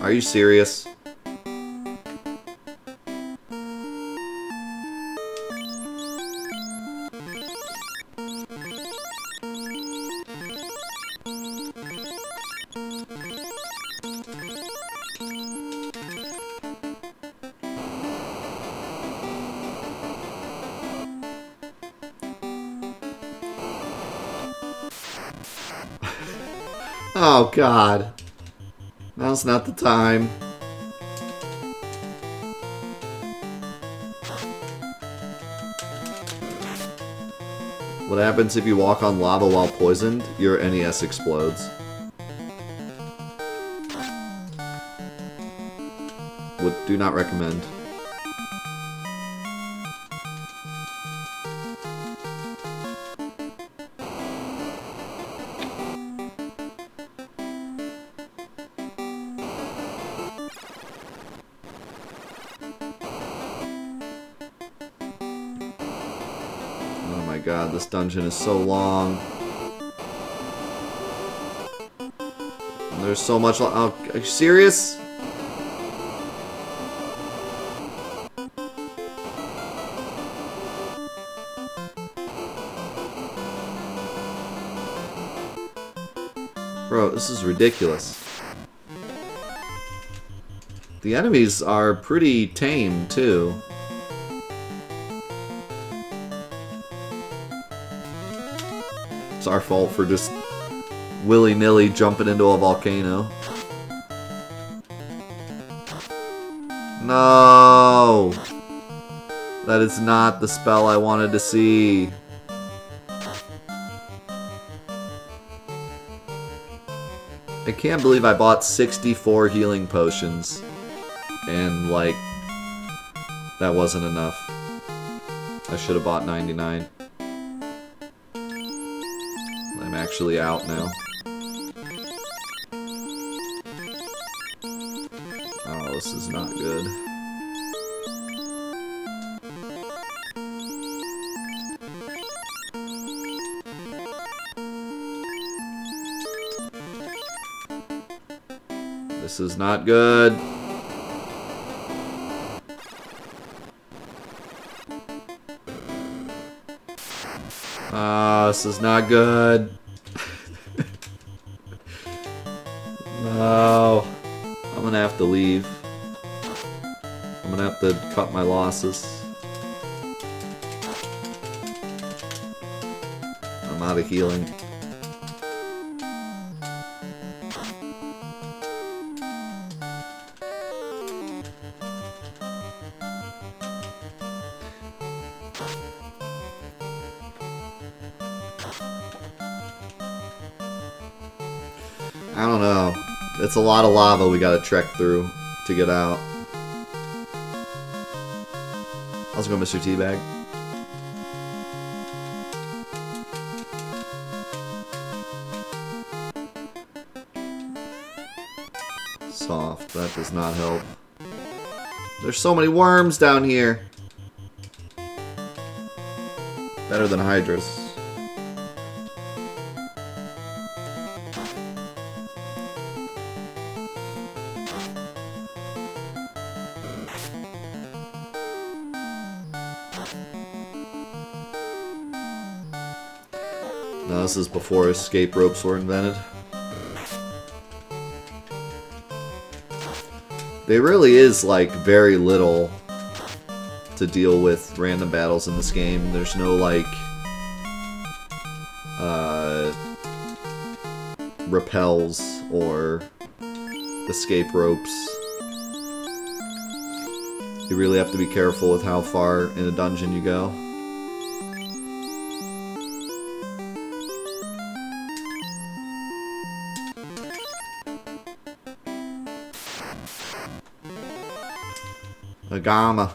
Are you serious? Oh God. Now's not the time. What happens if you walk on lava while poisoned? Your NES explodes. Do not recommend. Oh my God, this dungeon is so long. And there's so much. Oh, are you serious? Bro, this is ridiculous. The enemies are pretty tame, too. It's our fault for just willy-nilly jumping into a volcano. No! That is not the spell I wanted to see. I can't believe I bought 64 healing potions. And, like, that wasn't enough. I should have bought 99. I'm actually out now. Oh, this is not good. This is not good. This is not good. No. I'm gonna have to leave. I'm gonna have to cut my losses. I'm out of healing. I don't know. It's a lot of lava we gotta trek through to get out. How's it going, Mr. Teabag? Soft. That does not help. There's so many worms down here. Better than Hydras. No, this is before escape ropes were invented. There really is, like, very little to deal with random battles in this game. There's no, like, repels or escape ropes. You really have to be careful with how far in a dungeon you go. A gamma.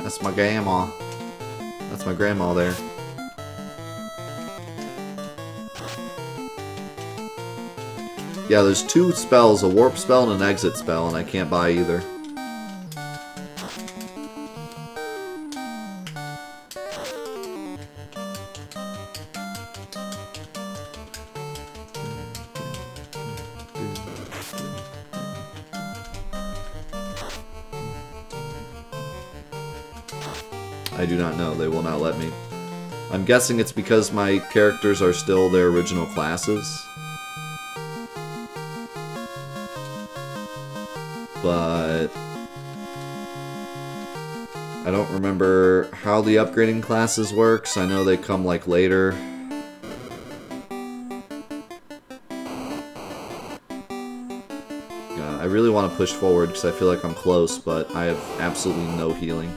That's my grandma. That's my grandma there. Yeah, there's two spells, a warp spell and an exit spell, and I can't buy either. I do not know. They will not let me. I'm guessing it's because my characters are still their original classes. But I don't remember how the upgrading classes works. I know they come like later. I really want to push forward because I feel like I'm close, but I have absolutely no healing.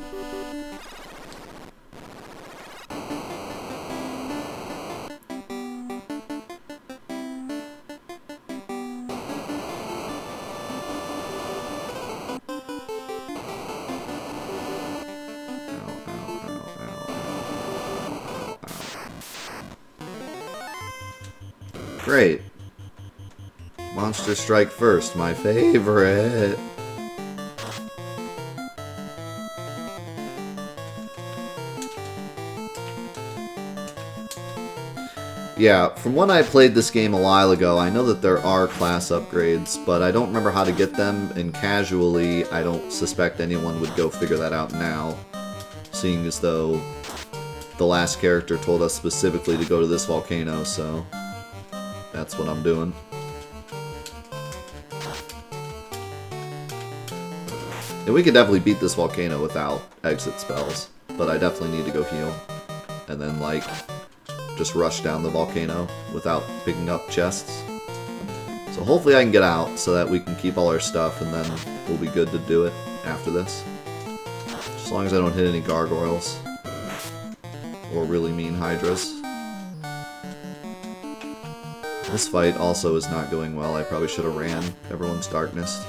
Great. Monster Strike first, my favorite. Yeah, from when I played this game a while ago, I know that there are class upgrades, but I don't remember how to get them, and casually, I don't suspect anyone would go figure that out now, seeing as though the last character told us specifically to go to this volcano, so that's what I'm doing. And we could definitely beat this volcano without exit spells, but I definitely need to go heal. And then, like, just rush down the volcano without picking up chests. So hopefully I can get out so that we can keep all our stuff, and then we'll be good to do it after this. As long as I don't hit any gargoyles. Or really mean hydras. This fight also is not going well. I probably should have ran everyone's darkness.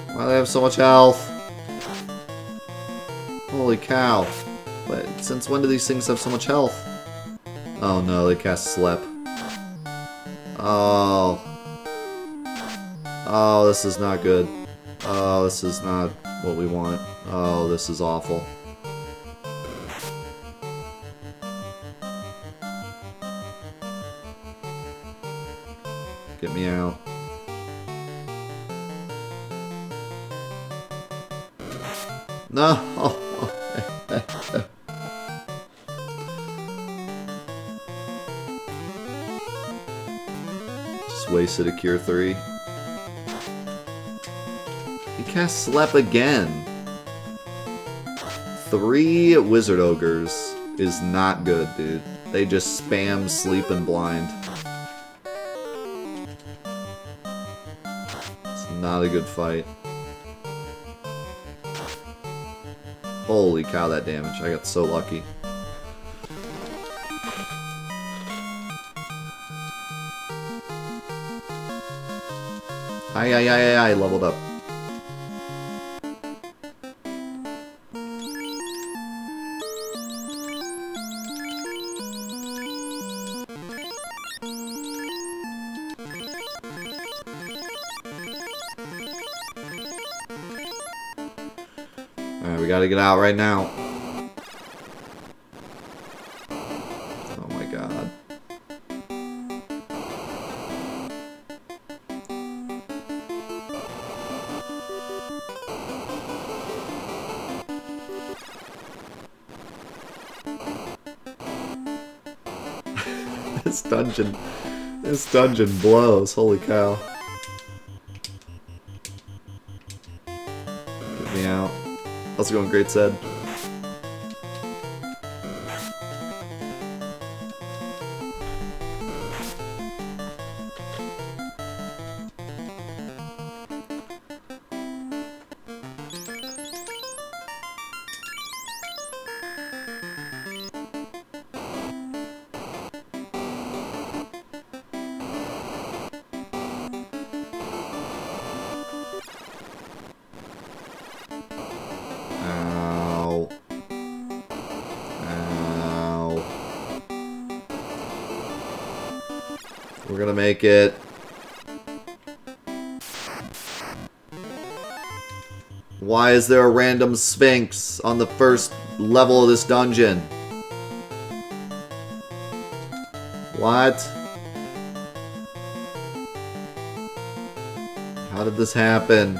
Why do they have so much health? Holy cow. But since when do these things have so much health? Oh no, they cast Slep. Oh. Oh, this is not good. Oh, this is not what we want. Oh, this is awful. Get me out. No! Just wasted a Cure 3. He cast Slep again! 3 Wizard Ogres is not good, dude. They just spam Sleep and Blind. It's not a good fight. Holy cow, that damage. I got so lucky. I leveled up. Alright, we gotta get out right now. Oh my god. This dungeon blows, holy cow. Get me out. How's it going, Great Zed? Ow. We're gonna make it. Why is there a random Sphinx on the first level of this dungeon? What? How did this happen?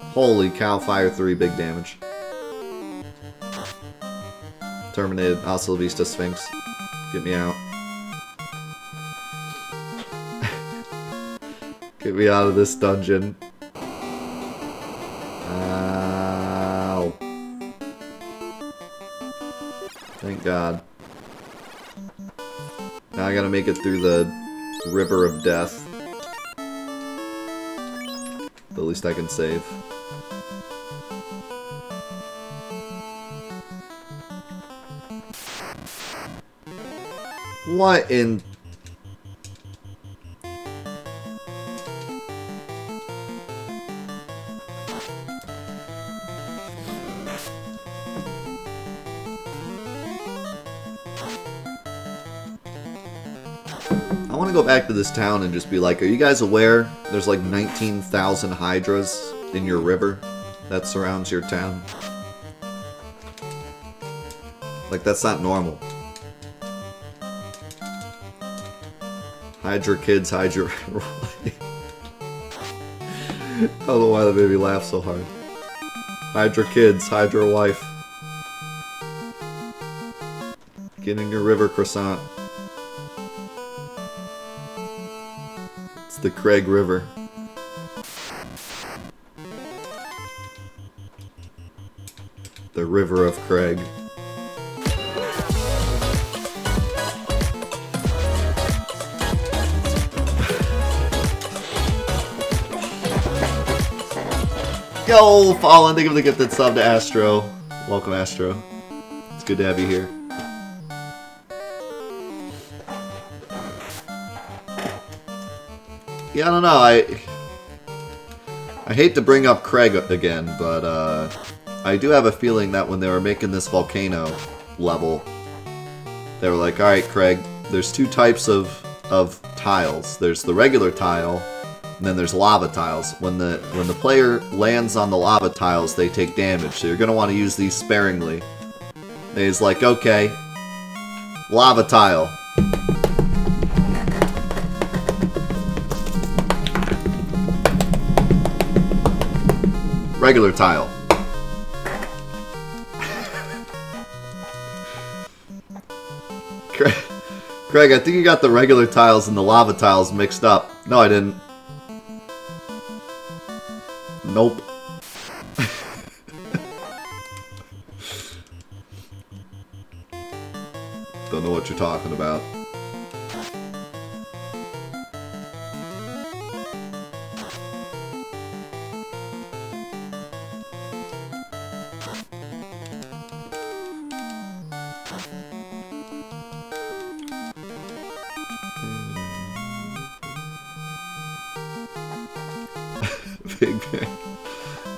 Holy cow, Fire 3, big damage. Terminated Hasta La Vista Sphinx. Get me out. Get me out of this dungeon. Ow. Thank God. Now I gotta make it through the River of Death. But at least I can save. What in... I want to go back to this town and just be like, are you guys aware there's like 19,000 hydras in your river that surrounds your town? Like, that's not normal. Hydra kids, Hydra... I don't know why that made me laugh so hard. Hydra kids, Hydra wife. Get in your river, croissant. It's the Craig River. The River of Craig. Yo, Fallen, thank you for the gifted sub to Astro. Welcome, Astro. It's good to have you here. Yeah, I don't know, I hate to bring up Craig again, but I do have a feeling that when they were making this volcano level, they were like, alright, Craig, there's two types of tiles. There's the regular tile, and then there's lava tiles. When the player lands on the lava tiles, they take damage, so you're going to want to use these sparingly. And he's like, okay, lava tile. Regular tile. Craig, I think you got the regular tiles and the lava tiles mixed up. No, I didn't. Nope. Don't know what you're talking about.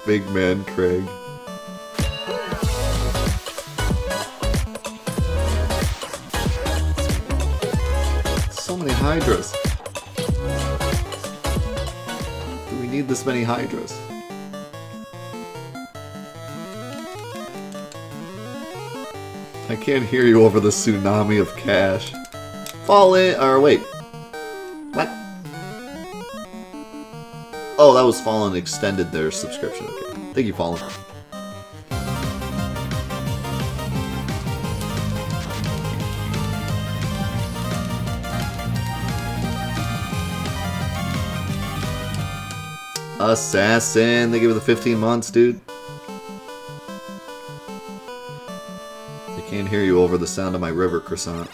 Big man Craig. So many hydras. Do we need this many hydras? I can't hear you over the tsunami of cash. Fall in, or wait. What? Oh, that was Fallen extended their subscription. Okay. Thank you, Fallen. Assassin, they give it the 15 months, dude. I can't hear you over the sound of my river, croissant.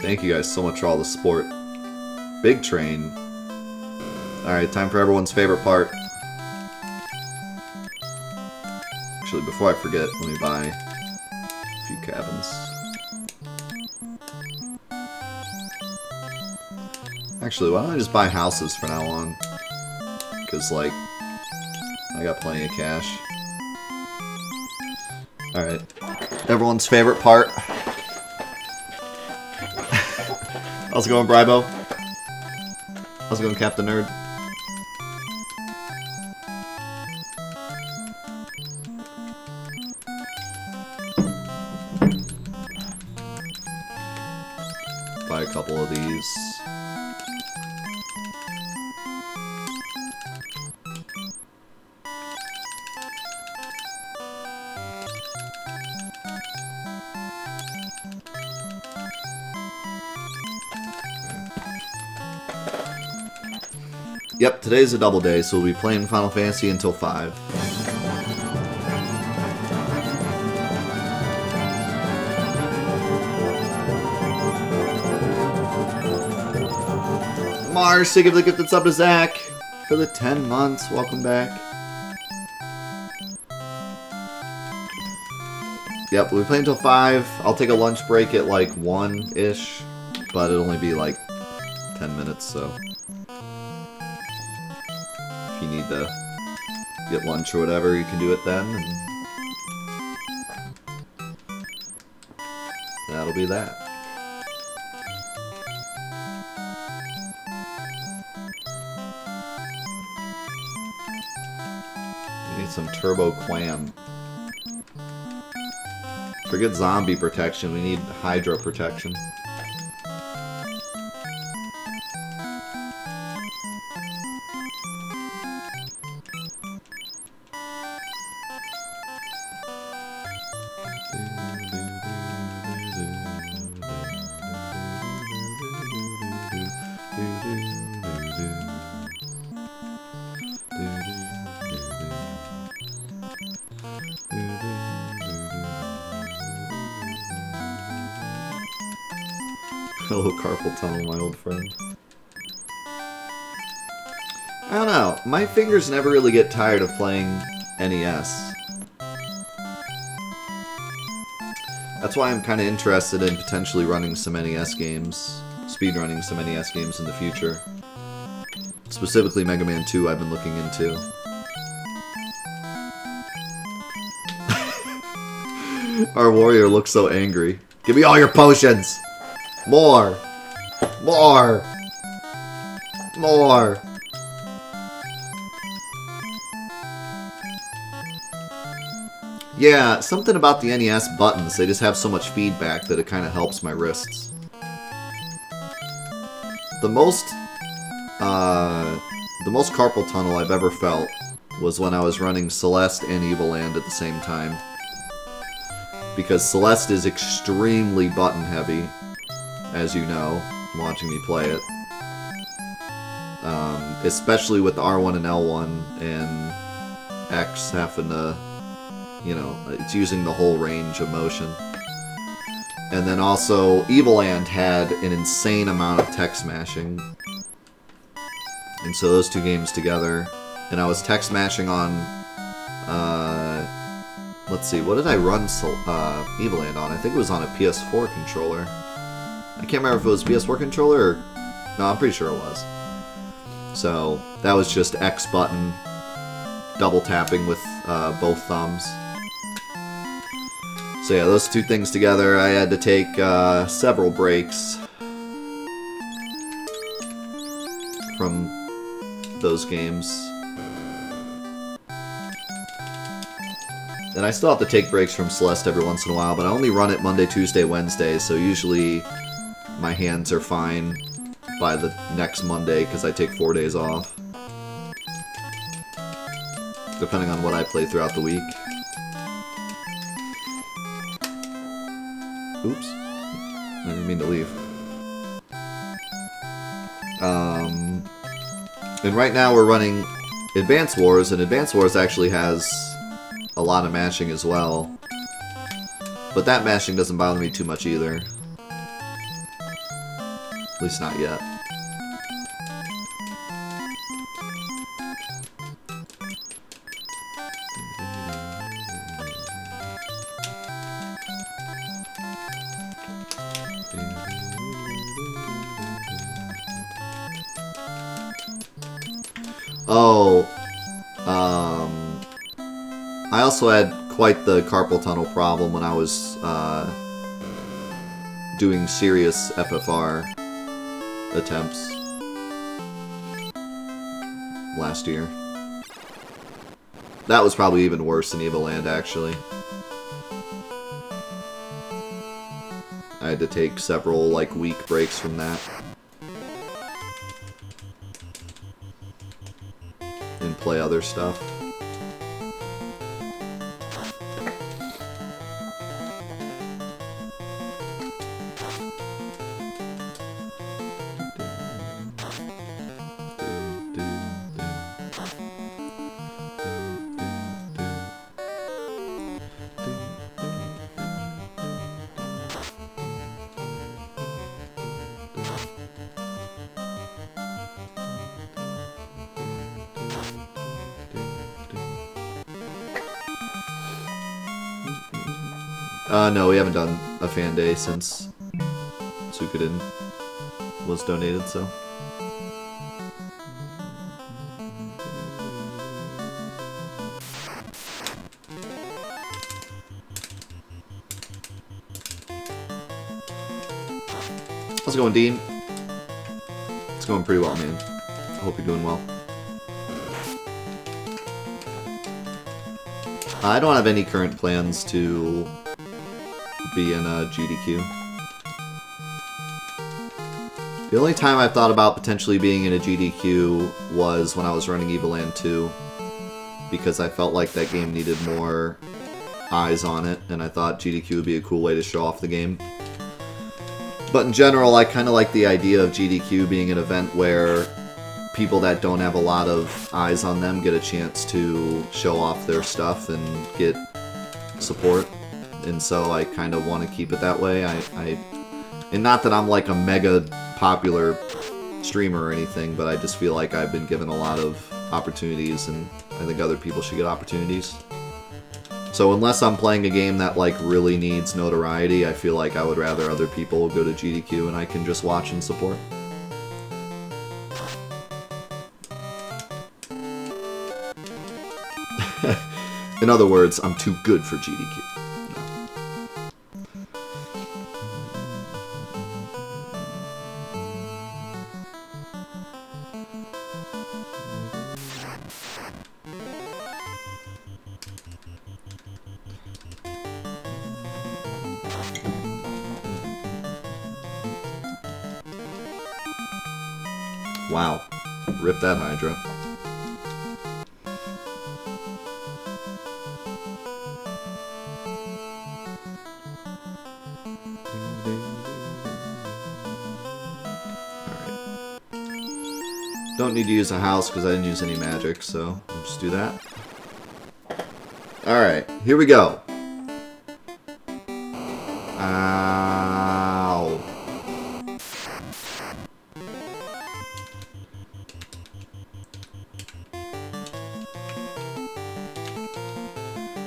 Thank you guys so much for all the support. Big train. Alright, time for everyone's favorite part. Actually, before I forget, let me buy a few cabins. Actually, why don't I just buy houses from now on? because, like, I got plenty of cash. Alright. Everyone's favorite part. How's it going, Bribo? How's it going, Captain Nerd? Buy a couple of these. Yep, today's a double day, so we'll be playing Final Fantasy until 5. Mars, give the gifted sub to Zach for the 10 months. Welcome back. Yep, we'll be playing until 5. I'll take a lunch break at like 1-ish, but it'll only be like 10 minutes, so... If you need to get lunch or whatever, you can do it then, and that'll be that. We need some turbo clam. Forget zombie protection, we need hydro protection. Hello, carpal tunnel, my old friend. I don't know. My fingers never really get tired of playing NES. That's why I'm kind of interested in potentially running some NES games, speedrunning some NES games in the future. Specifically Mega Man 2 I've been looking into. Our warrior looks so angry. Give me all your potions! More! More! More! Yeah, something about the NES buttons, they just have so much feedback that it kind of helps my wrists. The most carpal tunnel I've ever felt was when I was running Celeste and Evil Land at the same time. Because Celeste is extremely button heavy, as you know, watching me play it. Especially with R1 and L1 and X having to, you know, it's using the whole range of motion. And then also, Evil Land had an insane amount of text mashing. And so those two games together, and I was text mashing on, let's see, what did I run Evil Land on? I think it was on a PS4 controller. I can't remember if it was PS4 controller or... No, I'm pretty sure it was. So, that was just X button, double tapping with both thumbs. So yeah, those two things together, I had to take several breaks from those games. And I still have to take breaks from Celeste every once in a while, but I only run it Monday, Tuesday, Wednesday, so usually my hands are fine by the next Monday because I take 4 days off. Depending on what I play throughout the week. Oops. I didn't mean to leave. And right now we're running Advance Wars, and Advance Wars actually has a lot of mashing as well. But that mashing doesn't bother me too much either. At least not yet. Oh, I also had quite the carpal tunnel problem when I was doing serious FFR attempts last year. That was probably even worse than Evil Land, actually. I had to take several, like, week breaks from that. And play other stuff. No, we haven't done a fan day since Suikoden was donated, so. How's it going, Dean? It's going pretty well, man. I hope you're doing well. I don't have any current plans to be in a GDQ. The only time I thought about potentially being in a GDQ was when I was running Evil Land 2, because I felt like that game needed more eyes on it, and I thought GDQ would be a cool way to show off the game. But in general, I kind of like the idea of GDQ being an event where people that don't have a lot of eyes on them get a chance to show off their stuff and get support. And so I kind of want to keep it that way. And not that I'm like a mega popular streamer or anything, but I just feel like I've been given a lot of opportunities, and I think other people should get opportunities. So unless I'm playing a game that like really needs notoriety, I feel like I would rather other people go to GDQ and I can just watch and support. In other words, I'm too good for GDQ. Wow. Rip that Hydra. Don't need to use a house because I didn't use any magic, so I'll just do that. Alright, here we go. Ow.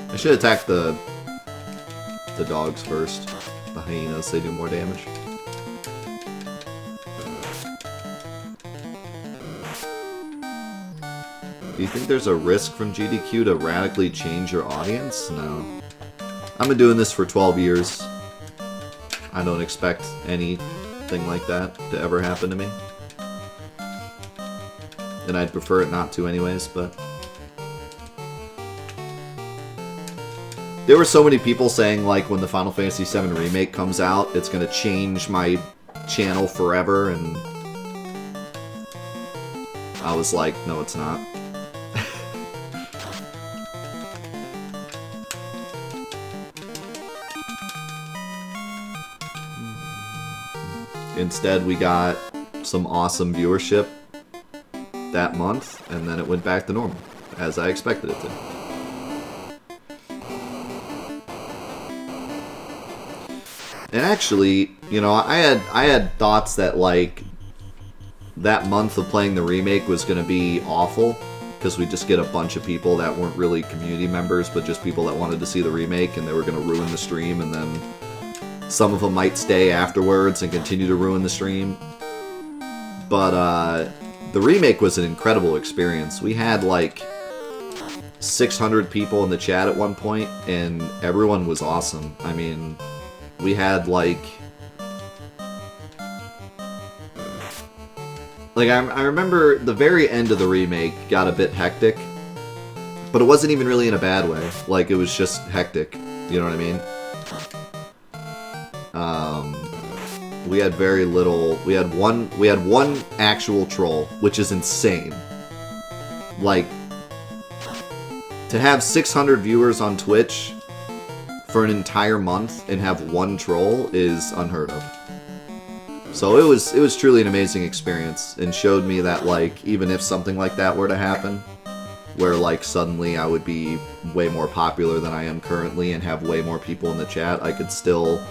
I should attack the dogs first. The hyenas, they do more damage. Do you think there's a risk from GDQ to radically change your audience? No. I've been doing this for 12 years. I don't expect anything like that to ever happen to me. And I'd prefer it not to anyways, but... There were so many people saying, like, when the Final Fantasy VII Remake comes out, it's gonna change my channel forever, and... I was like, no, it's not. Instead, we got some awesome viewership that month, and then it went back to normal, as I expected it to. And actually, you know, I had thoughts that, like, that month of playing the remake was going to be awful, because we just get a bunch of people that weren't really community members, but just people that wanted to see the remake, and they were going to ruin the stream, and then some of them might stay afterwards and continue to ruin the stream. But The remake was an incredible experience. We had like 600 people in the chat at one point, and everyone was awesome. I mean, we had like I remember the very end of the remake got a bit hectic, but it wasn't even really in a bad way. Like, it was just hectic. You know what I mean? We had very little. We had one actual troll, which is insane. Like, to have 600 viewers on Twitch for an entire month and have one troll is unheard of. So it was truly an amazing experience, and showed me that, like, even if something like that were to happen, where, like, suddenly I would be way more popular than I am currently and have way more people in the chat, I could still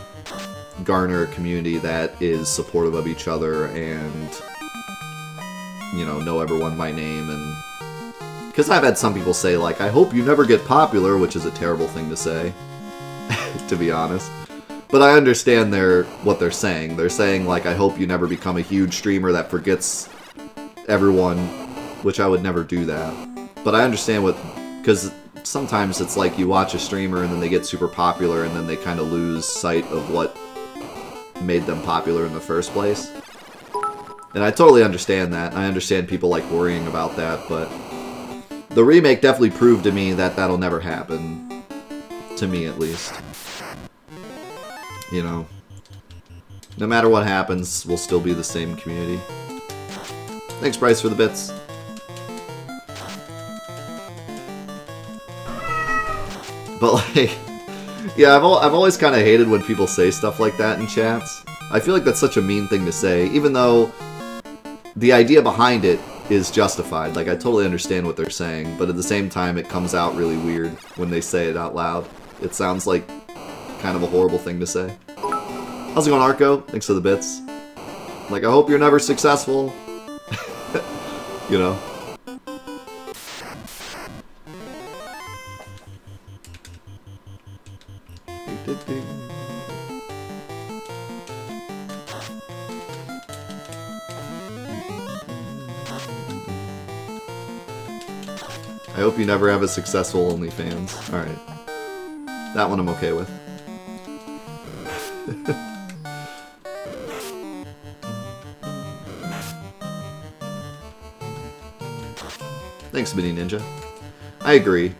garner a community that is supportive of each other and, you know everyone by name. And because I've had some people say, like, I hope you never get popular, which is a terrible thing to say, to be honest. But I understand what they're saying. They're saying, like, I hope you never become a huge streamer that forgets everyone, which I would never do that. But I understand because sometimes it's like you watch a streamer and then they get super popular and then they kind of lose sight of what made them popular in the first place. And I totally understand that. I understand people like worrying about that, but the remake definitely proved to me that that'll never happen. To me, at least. You know, no matter what happens, we'll still be the same community. Thanks, Bryce, for the bits. But, like, yeah, I've always kind of hated when people say stuff like that in chats. I feel like that's such a mean thing to say, even though the idea behind it is justified. Like, I totally understand what they're saying, but at the same time, it comes out really weird when they say it out loud. It sounds like kind of a horrible thing to say. How's it going, Arco? Thanks for the bits. Like, I hope you're never successful. You know? I hope you never have a successful OnlyFans. Alright. That one I'm okay with. Thanks, Mini Ninja. I agree.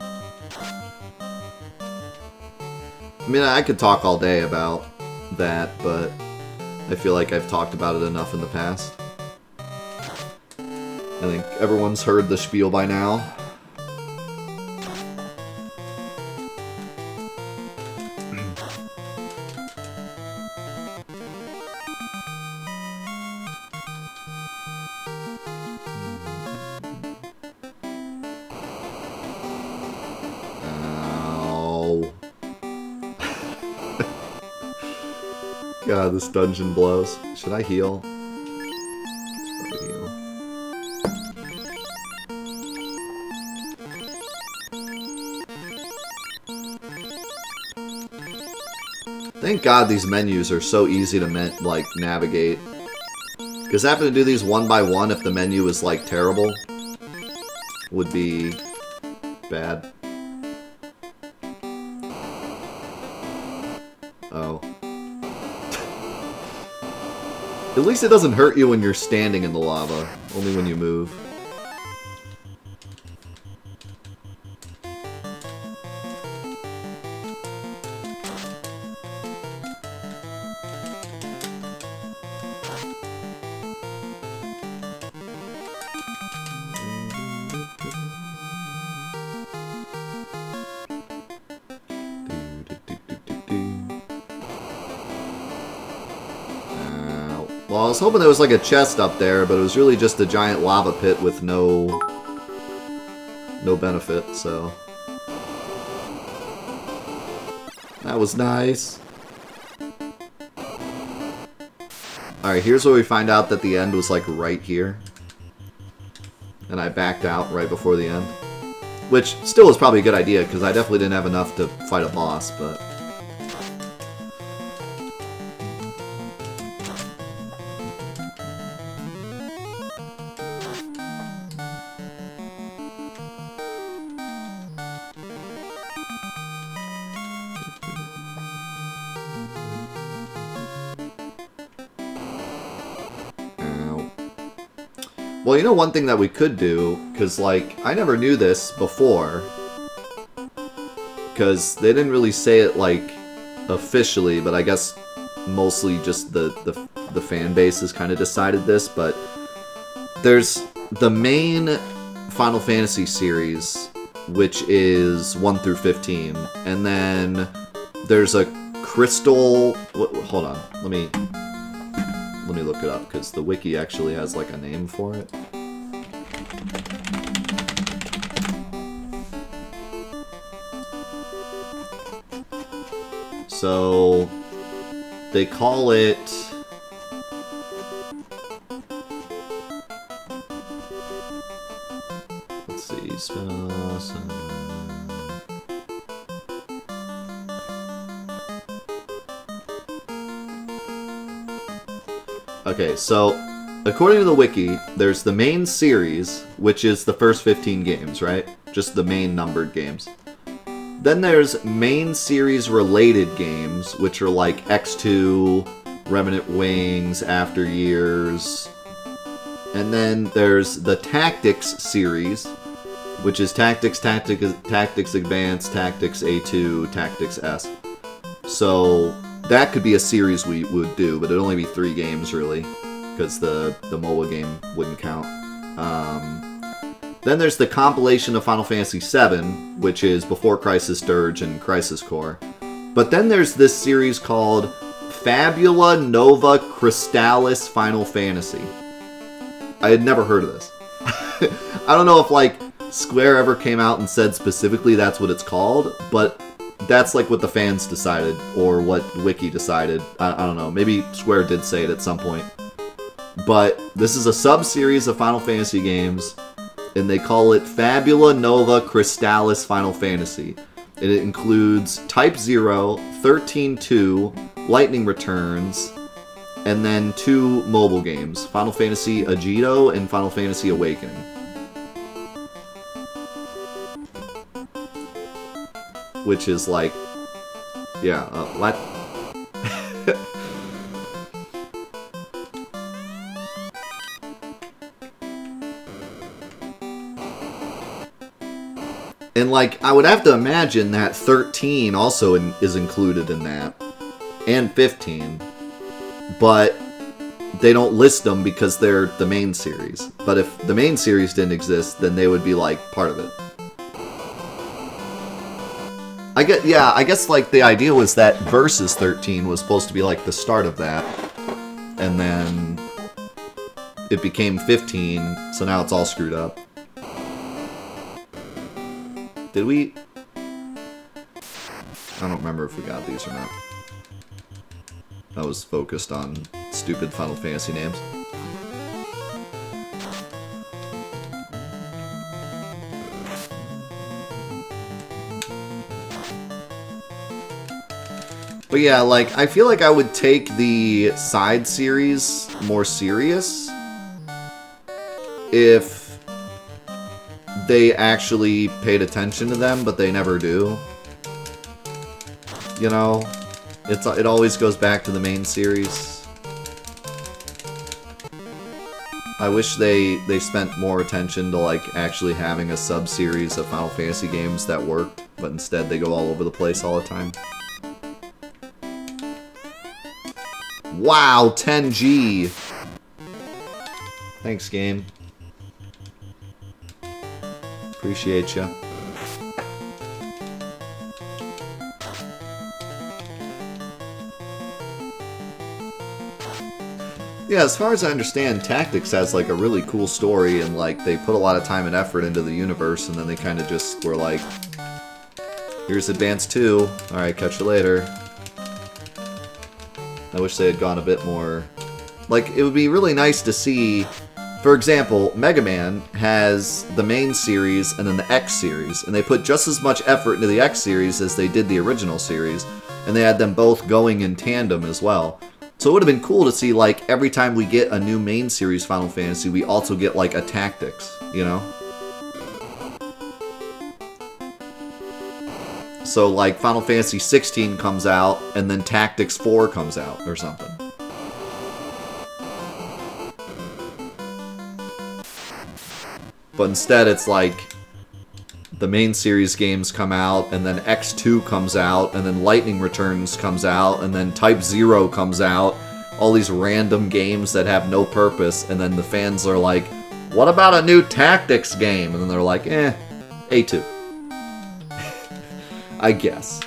I mean, I could talk all day about that, but I feel like I've talked about it enough in the past. I think everyone's heard the spiel by now. God, this dungeon blows. Should I heal? Thank God these menus are so easy to navigate. Because having to do these one by one if the menu is like terrible would be bad. Oh. At least it doesn't hurt you when you're standing in the lava, only when you move. Well, I was hoping there was like a chest up there, but it was really just a giant lava pit with no benefit, so that was nice. Alright, here's where we find out that the end was like right here. And I backed out right before the end. Which still was probably a good idea, because I definitely didn't have enough to fight a boss, but... Well, you know one thing that we could do, because, like, I never knew this before, because they didn't really say it, like, officially, but I guess mostly just the fan base has kind of decided this, but there's the main Final Fantasy series, which is 1 through 15, and then there's a Crystal... Hold on, let me look it up, because the wiki actually has, like, a name for it. So, they call it... Let's see, spin-offs... Okay, so, according to the wiki, there's the main series, which is the first 15 games, right? Just the main numbered games. Then there's main series related games, which are like X2, Remnant Wings, After Years. And then there's the Tactics series, which is Tactics, Tactics Advanced, Tactics A2, Tactics S. So that could be a series we would do, but it'd only be 3 games really, because the MOBA game wouldn't count. Then there's the compilation of Final Fantasy VII, which is Before Crisis Dirge and Crisis Core. But then there's this series called Fabula Nova Crystallis Final Fantasy. I had never heard of this. I don't know if, like, Square ever came out and said specifically that's what it's called, but that's, like, what the fans decided, or what Wiki decided. I don't know. Maybe Square did say it at some point. But this is a sub-series of Final Fantasy games, and they call it Fabula Nova Crystallis Final Fantasy. And it includes Type 0, 13-2, Lightning Returns, and then 2 mobile games, Final Fantasy Agito and Final Fantasy Awakening. Which is like, yeah, what? And, like, I would have to imagine that 13 also is included in that. And 15. But they don't list them because they're the main series. But if the main series didn't exist, then they would be, like, part of it. I guess, like, the idea was that Versus 13 was supposed to be, like, the start of that. And then it became 15, so now it's all screwed up. Did we? I don't remember if we got these or not. I was focused on stupid Final Fantasy names. But yeah, like, I feel like I would take the side series more serious if they actually paid attention to them, but they never do. You know? It always goes back to the main series. I wish they spent more attention to, like, actually having a sub-series of Final Fantasy games that worked, but instead they go all over the place all the time. Wow, 10G! Thanks, game. Appreciate ya. Yeah, as far as I understand, Tactics has, like, a really cool story, and, like, they put a lot of time and effort into the universe, and then they kind of just were like, here's Advance 2, alright, catch you later. I wish they had gone a bit more... Like, it would be really nice to see... For example, Mega Man has the main series and then the X series, and they put just as much effort into the X series as they did the original series, and they had them both going in tandem as well. So it would have been cool to see, like, every time we get a new main series Final Fantasy, we also get, like, a Tactics, you know? So, like, Final Fantasy 16 comes out, and then Tactics 4 comes out, or something. But instead it's like the main series games come out, and then X2 comes out, and then Lightning Returns comes out, and then Type 0 comes out. All these random games that have no purpose, and then the fans are like, what about a new tactics game? And then they're like, A2. I guess.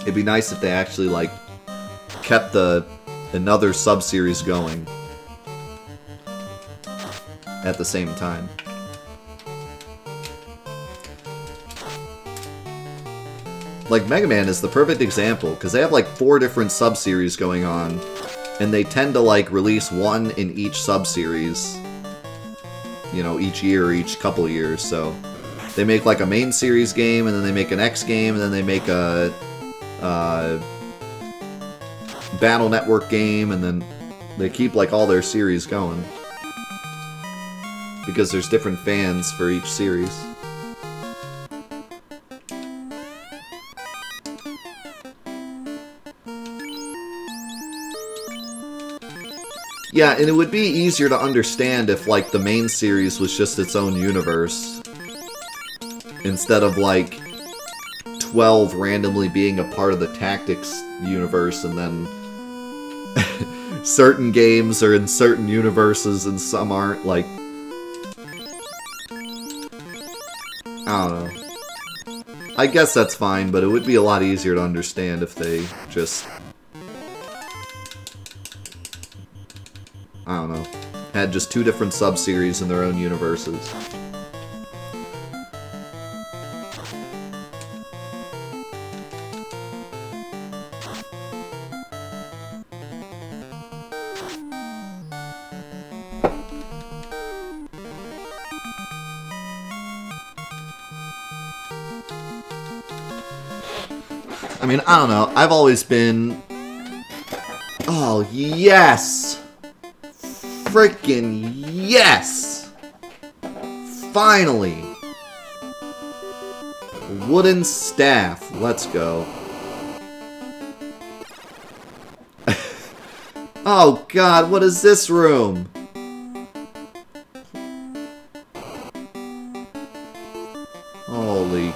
It'd be nice if they actually, like, kept another sub-series going at the same time. Like, Mega Man is the perfect example, because they have, like, 4 different sub-series going on, and they tend to, like, release one in each sub-series, you know, each year or each couple of years, so they make, like, a main series game, and then they make an X game, and then they make a Battle Network game, and then they keep, like, all their series going. Because there's different fans for each series. Yeah, and it would be easier to understand if, like, the main series was just its own universe. Instead of, like, 12 randomly being a part of the Tactics universe, and then certain games are in certain universes and some aren't, like... I don't know. I guess that's fine, but it would be a lot easier to understand if they just... I don't know. Had just 2 different sub-series in their own universes. I mean, I don't know. I've always been... Oh, yes! Freaking yes! Finally! Wooden staff. Let's go. Oh god, what is this room? Holy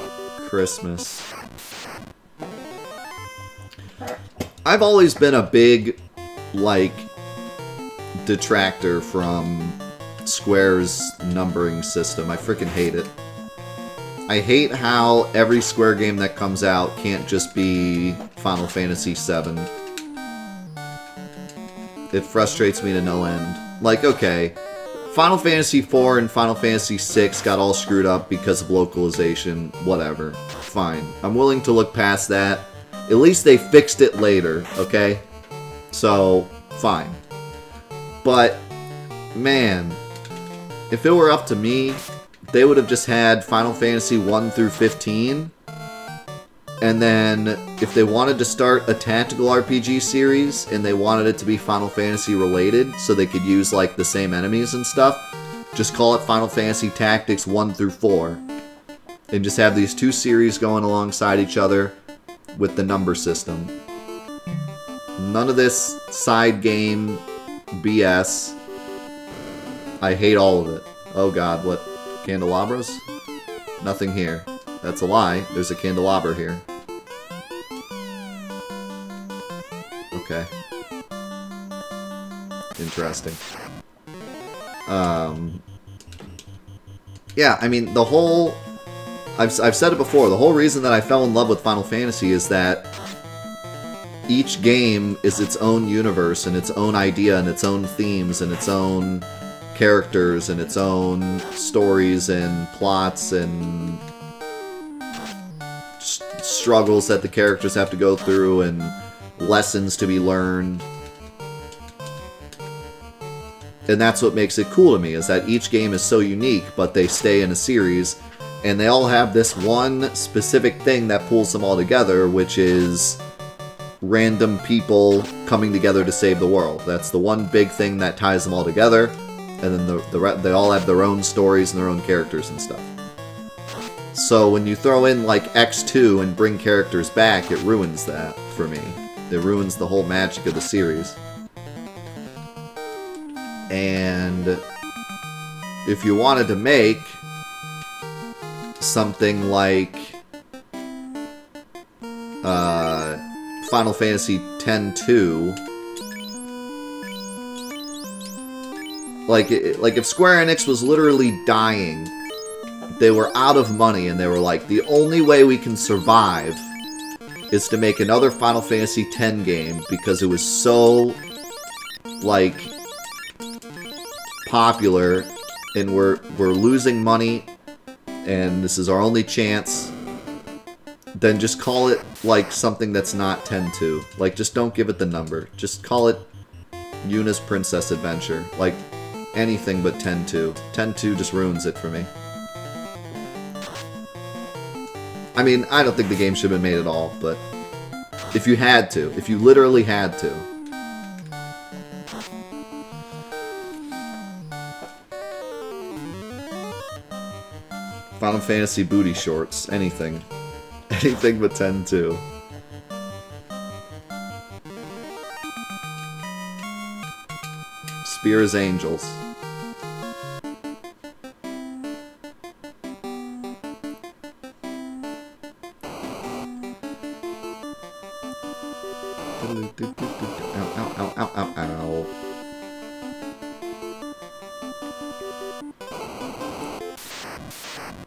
Christmas. I've always been a big, like, detractor from Square's numbering system. I freaking hate it. I hate how every Square game that comes out can't just be Final Fantasy VII. It frustrates me to no end. Like, okay, Final Fantasy IV and Final Fantasy VI got all screwed up because of localization. Whatever. Fine. I'm willing to look past that. At least they fixed it later, okay? So, fine. But, man, if it were up to me, they would have just had Final Fantasy 1 through 15. And then, if they wanted to start a tactical RPG series, and they wanted it to be Final Fantasy related, so they could use, like, the same enemies and stuff, just call it Final Fantasy Tactics 1 through 4. And just have these 2 series going alongside each other with the number system. None of this side game BS. I hate all of it. Oh god, what? Candelabras? Nothing here. That's a lie. There's a candelabra here. Okay. Interesting. Yeah, I mean, the whole... I've said it before, the whole reason that I fell in love with Final Fantasy is that each game is its own universe and its own idea and its own themes and its own characters and its own stories and plots and struggles that the characters have to go through and lessons to be learned. And that's what makes it cool to me, is that each game is so unique, but they stay in a series, and they all have this one specific thing that pulls them all together, which is random people coming together to save the world. That's the one big thing that ties them all together, and then they all have their own stories and their own characters and stuff. So when you throw in, like, X2 and bring characters back, it ruins that for me. It ruins the whole magic of the series. And if you wanted to make something like Final Fantasy X-2, like if Square Enix was literally dying, they were out of money, and they were like, the only way we can survive is to make another Final Fantasy X game, because it was so, like, popular, and we're losing money, and this is our only chance, then just call it, like, something that's not X-2. Like, just don't give it the number. Just call it Yuna's Princess Adventure. Like, anything but X-2. X-2 just ruins it for me. I mean, I don't think the game should have been made at all, but if you had to, if you literally had to. Final Fantasy booty shorts, anything. Anything but X-2. Spear as angels. Ow, ow, ow, ow, ow, ow.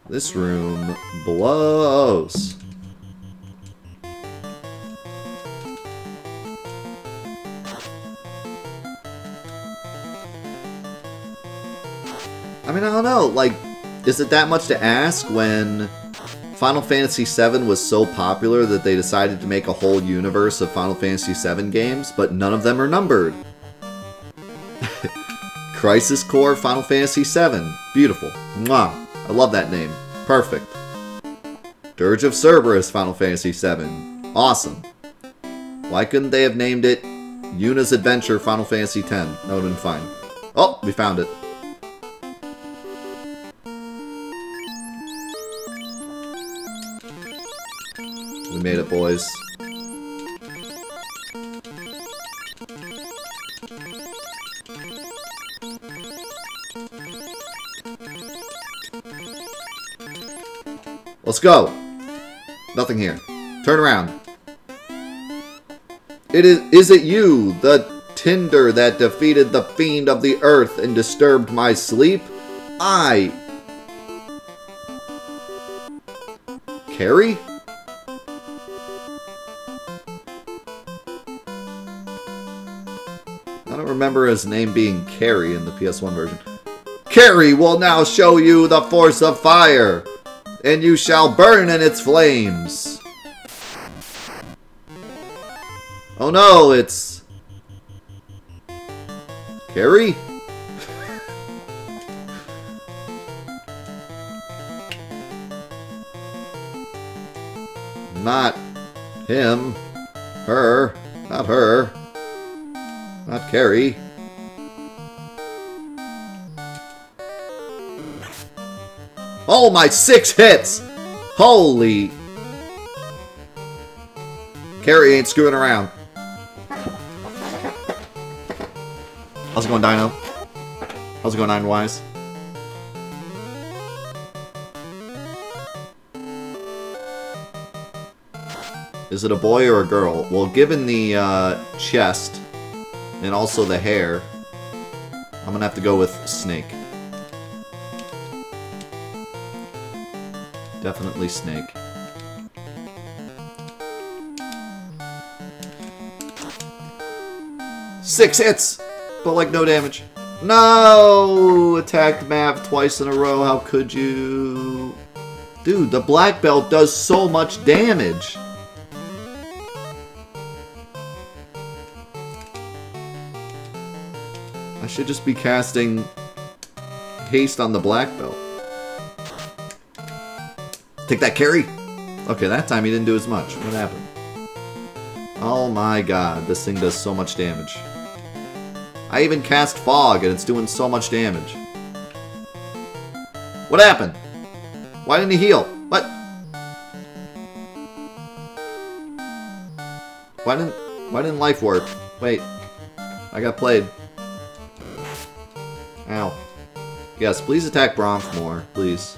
This room blows. I mean, I don't know, like, is it that much to ask when Final Fantasy VII was so popular that they decided to make a whole universe of Final Fantasy VII games, but none of them are numbered? Crisis Core Final Fantasy VII. Beautiful. Mwah. I love that name. Perfect. Dirge of Cerberus Final Fantasy VII. Awesome. Why couldn't they have named it Yuna's Adventure Final Fantasy X? That would have been fine. Oh, we found it. We made it, boys. Let's go. Nothing here. Turn around. Is it you, the tinder that defeated the fiend of the earth and disturbed my sleep? Carrie? I don't remember his name being Carrie in the PS1 version. Carrie will now show you the force of fire, and you shall burn in its flames. Oh no, it's Carrie? Not him. Her. Not her. Not Carrie. Oh, my 6 hits! Holy... Carrie ain't screwing around. How's it going, Dino? How's it going, Nine Wise? Is it a boy or a girl? Well, given the chest and also the hair, I'm gonna have to go with Snake. Definitely Snake. Six hits! But like no damage. No! Attacked Mav twice in a row. How could you? Dude, the black belt does so much damage. I should just be casting haste on the black belt. Take that, Carrie! Okay, that time he didn't do as much. What happened? Oh my god, this thing does so much damage. I even cast Fog and it's doing so much damage. What happened? Why didn't he heal? What? Why didn't life work? Wait. I got played. Ow. Yes, please attack Bromf more, please.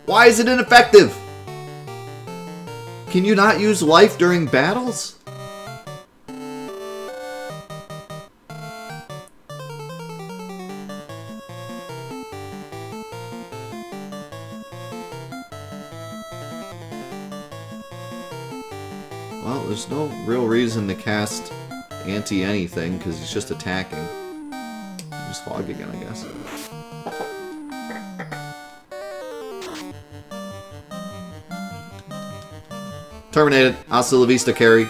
Why is it ineffective? Can you not use life during battles? Well, there's no real reason to cast anti-anything, because he's just attacking. Use Fog again, I guess. Terminated. Hasta la vista, carry.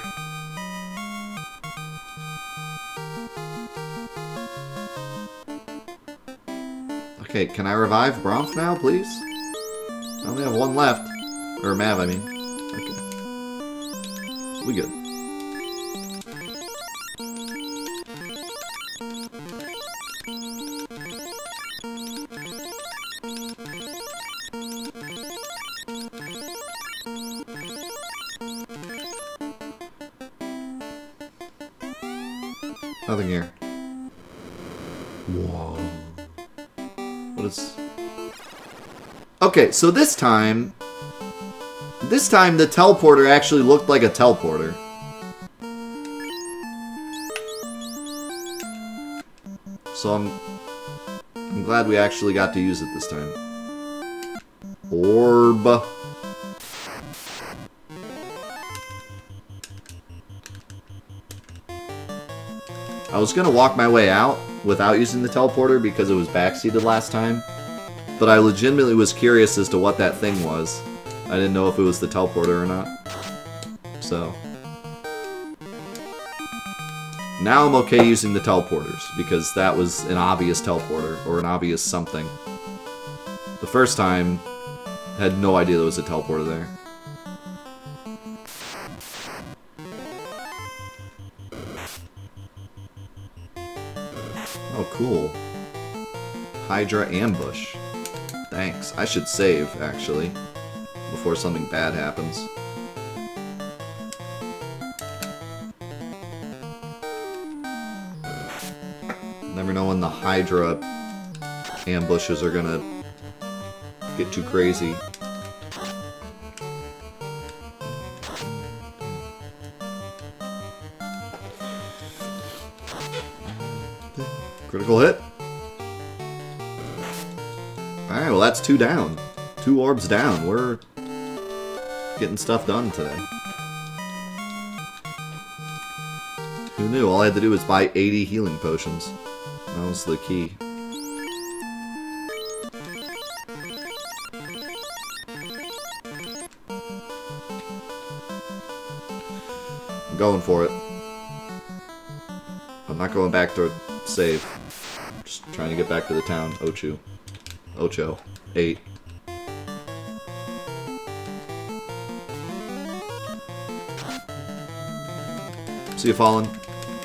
Okay, can I revive Bromf now, please? I only have one left. Or Mav, I mean. Okay. We good. Nothing here. Whoa. What is... Okay, so this time the teleporter actually looked like a teleporter. So I'm glad we actually got to use it this time. Orb. I was gonna walk my way out without using the teleporter because it was backseated last time, but I legitimately was curious as to what that thing was. I didn't know if it was the teleporter or not. So now I'm okay using the teleporters because that was an obvious teleporter or an obvious something. The first time, I had no idea there was a teleporter there. Oh, cool. Hydra ambush. Thanks. I should save, actually, before something bad happens. Never know when the Hydra ambushes are gonna get too crazy. Critical hit. Alright, well that's 2 down. 2 orbs down. We're getting stuff done today. Who knew? All I had to do was buy 80 healing potions. That was the key. I'm going for it. I'm not going back to save. Just trying to get back to the town. Ocho. 8. See you, Fallen.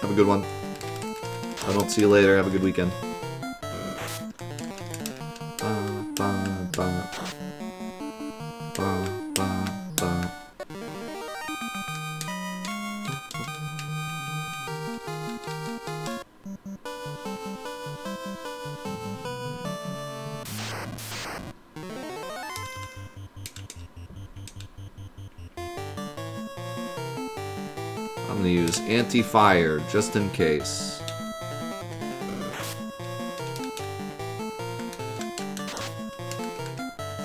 Have a good one. If I don't see you later, have a good weekend. I'm gonna use anti-fire just in case.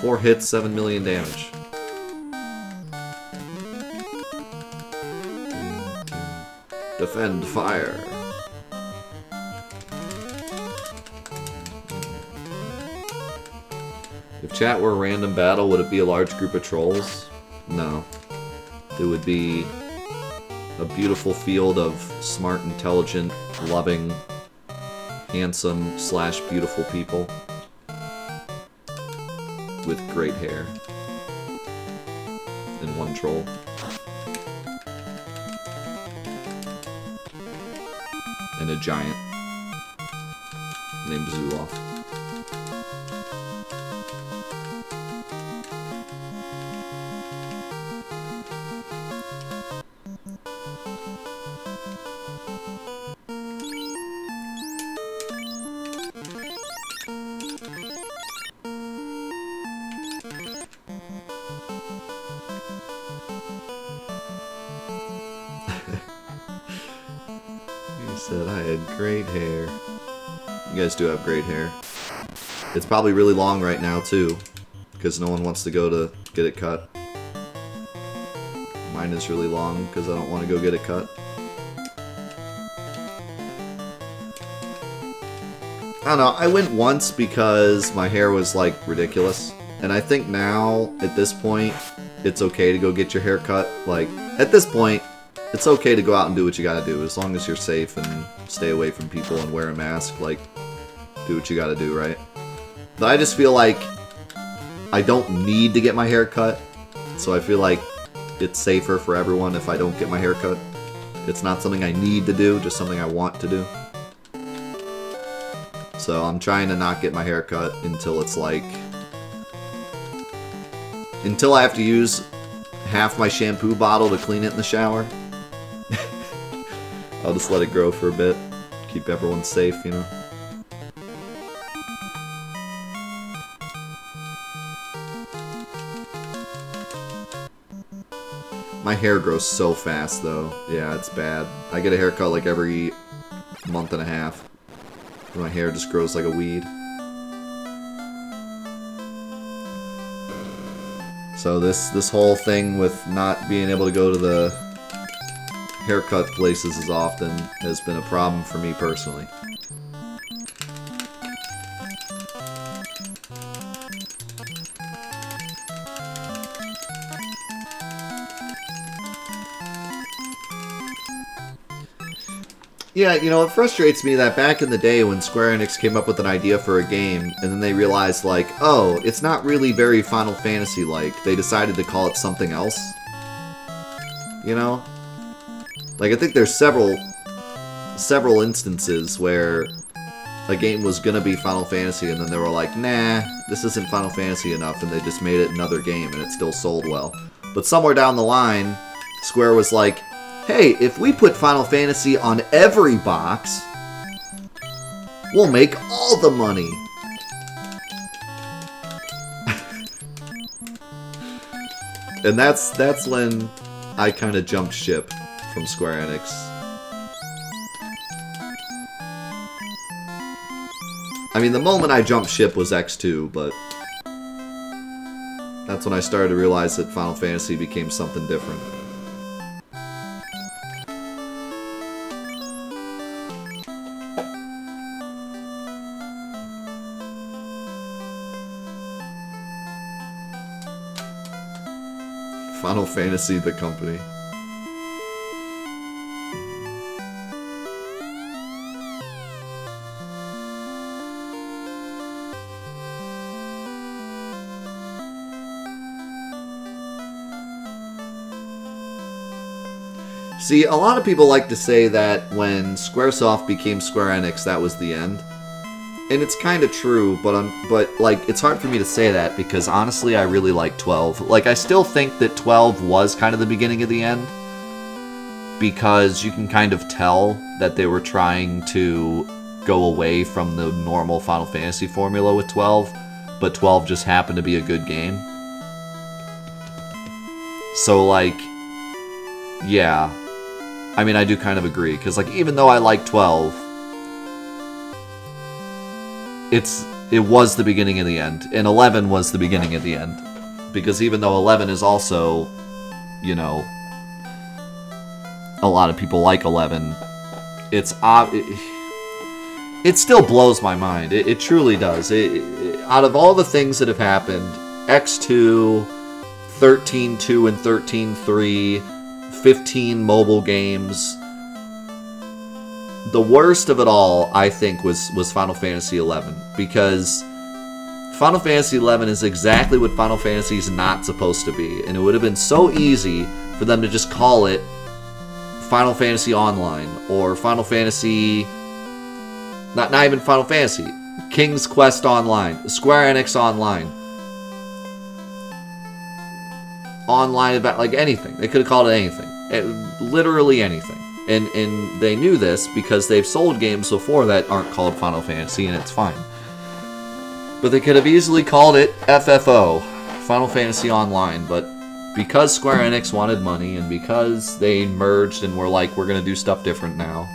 Four hits, 7 million damage. Defend fire. If chat were a random battle, would it be a large group of trolls? No. It would be a beautiful field of smart, intelligent, loving, handsome / beautiful people with great hair and one troll. And a giant named Zuloff. Said I had great hair. You guys do have great hair. It's probably really long right now, too. Because no one wants to go to get it cut. Mine is really long because I don't want to go get it cut. I don't know, I went once because my hair was, like, ridiculous. And I think now, at this point, it's okay to go get your hair cut. Like, at this point, it's okay to go out and do what you gotta do, as long as you're safe and stay away from people and wear a mask. Like, do what you gotta do, right? But I just feel like I don't need to get my hair cut, so I feel like it's safer for everyone if I don't get my hair cut. It's not something I need to do, just something I want to do. So I'm trying to not get my hair cut until it's like... until I have to use half my shampoo bottle to clean it in the shower. I'll just let it grow for a bit. Keep everyone safe, you know? My hair grows so fast, though. Yeah, it's bad. I get a haircut like every month and a half. My hair just grows like a weed. So this whole thing with not being able to go to the haircut places as often has been a problem for me personally. Yeah, you know, it frustrates me that back in the day when Square Enix came up with an idea for a game, and then they realized, like, oh, it's not really very Final Fantasy-like. They decided to call it something else. You know? Like, I think there's several instances where a game was gonna be Final Fantasy, and then they were like, nah, this isn't Final Fantasy enough, and they just made it another game, and it still sold well. But somewhere down the line, Square was like, hey, if we put Final Fantasy on every box, we'll make all the money. And that's when I kind of jumped ship from Square Enix. I mean, the moment I jumped ship was X2, but that's when I started to realize that Final Fantasy became something different. Final Fantasy, the company. See, a lot of people like to say that when Squaresoft became Square Enix, that was the end. And it's kind of true, but like, it's hard for me to say that because honestly, I really like 12. Like, I still think that 12 was kind of the beginning of the end because you can kind of tell that they were trying to go away from the normal Final Fantasy formula with 12, but 12 just happened to be a good game. So, like, yeah. I mean, I do kind of agree, because, like, even though I like 12, it was the beginning of the end, and 11 was the beginning of the end. Because even though 11 is also, you know, a lot of people like 11, it still blows my mind. It truly does. Out of all the things that have happened, X2, 13.2 and 13.3, 15 mobile games, the worst of it all, I think, was Final Fantasy XI, because Final Fantasy XI is exactly what Final Fantasy is not supposed to be, and it would have been so easy for them to just call it Final Fantasy Online, or Final Fantasy... Not even Final Fantasy. King's Quest Online. Square Enix Online. Online about, like, anything. They could have called it anything. Literally anything. And they knew this because they've sold games before that aren't called Final Fantasy, and it's fine. But they could have easily called it FFO, Final Fantasy Online, but because Square Enix wanted money, and because they merged and were like, we're going to do stuff different now,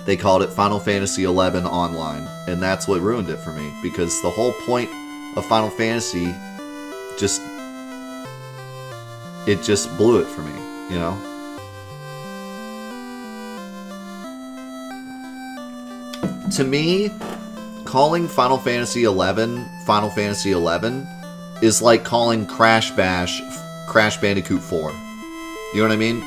they called it Final Fantasy XI Online. And that's what ruined it for me. Because the whole point of Final Fantasy just... it just blew it for me, you know? To me, calling Final Fantasy XI is like calling Crash Bandicoot 4. You know what I mean?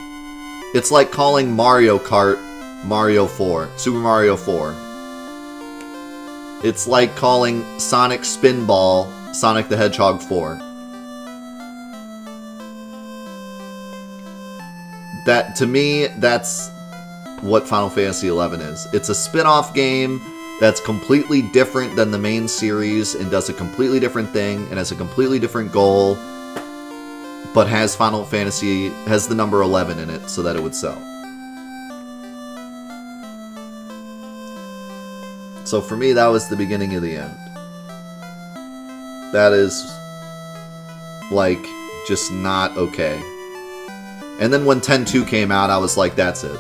It's like calling Mario Kart Mario 4, Super Mario 4. It's like calling Sonic Spinball Sonic the Hedgehog 4. That, to me, that's what Final Fantasy XI is. It's a spin-off game that's completely different than the main series and does a completely different thing and has a completely different goal, but has has the number 11 in it so that it would sell. So for me, that was the beginning of the end. That is, like, just not okay. And then when 10-2 came out, I was like, that's it.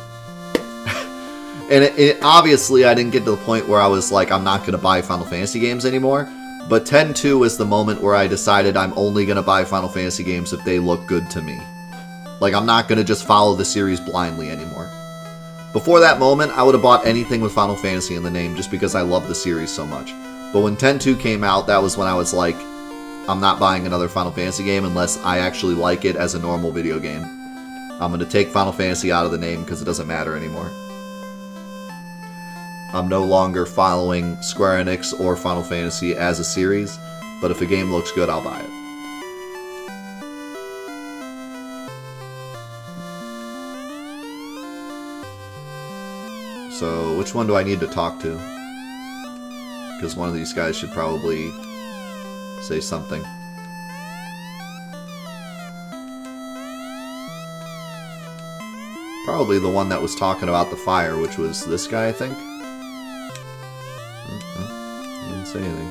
And obviously, I didn't get to the point where I was like, I'm not going to buy Final Fantasy games anymore. But 10-2 is the moment where I decided I'm only going to buy Final Fantasy games if they look good to me. Like, I'm not going to just follow the series blindly anymore. Before that moment, I would have bought anything with Final Fantasy in the name just because I love the series so much. But when 10-2 came out, that was when I was like, I'm not buying another Final Fantasy game unless I actually like it as a normal video game. I'm going to take Final Fantasy out of the name because it doesn't matter anymore. I'm no longer following Square Enix or Final Fantasy as a series, but if a game looks good, I'll buy it. So, which one do I need to talk to? Because one of these guys should probably say something. Probably the one that was talking about the fire, which was this guy, I think. He didn't say anything.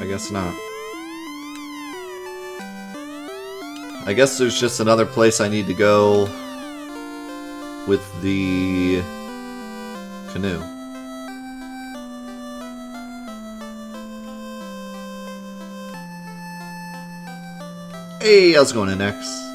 I guess not. I guess there's just another place I need to go with the canoe. Hey, how's it going, Next?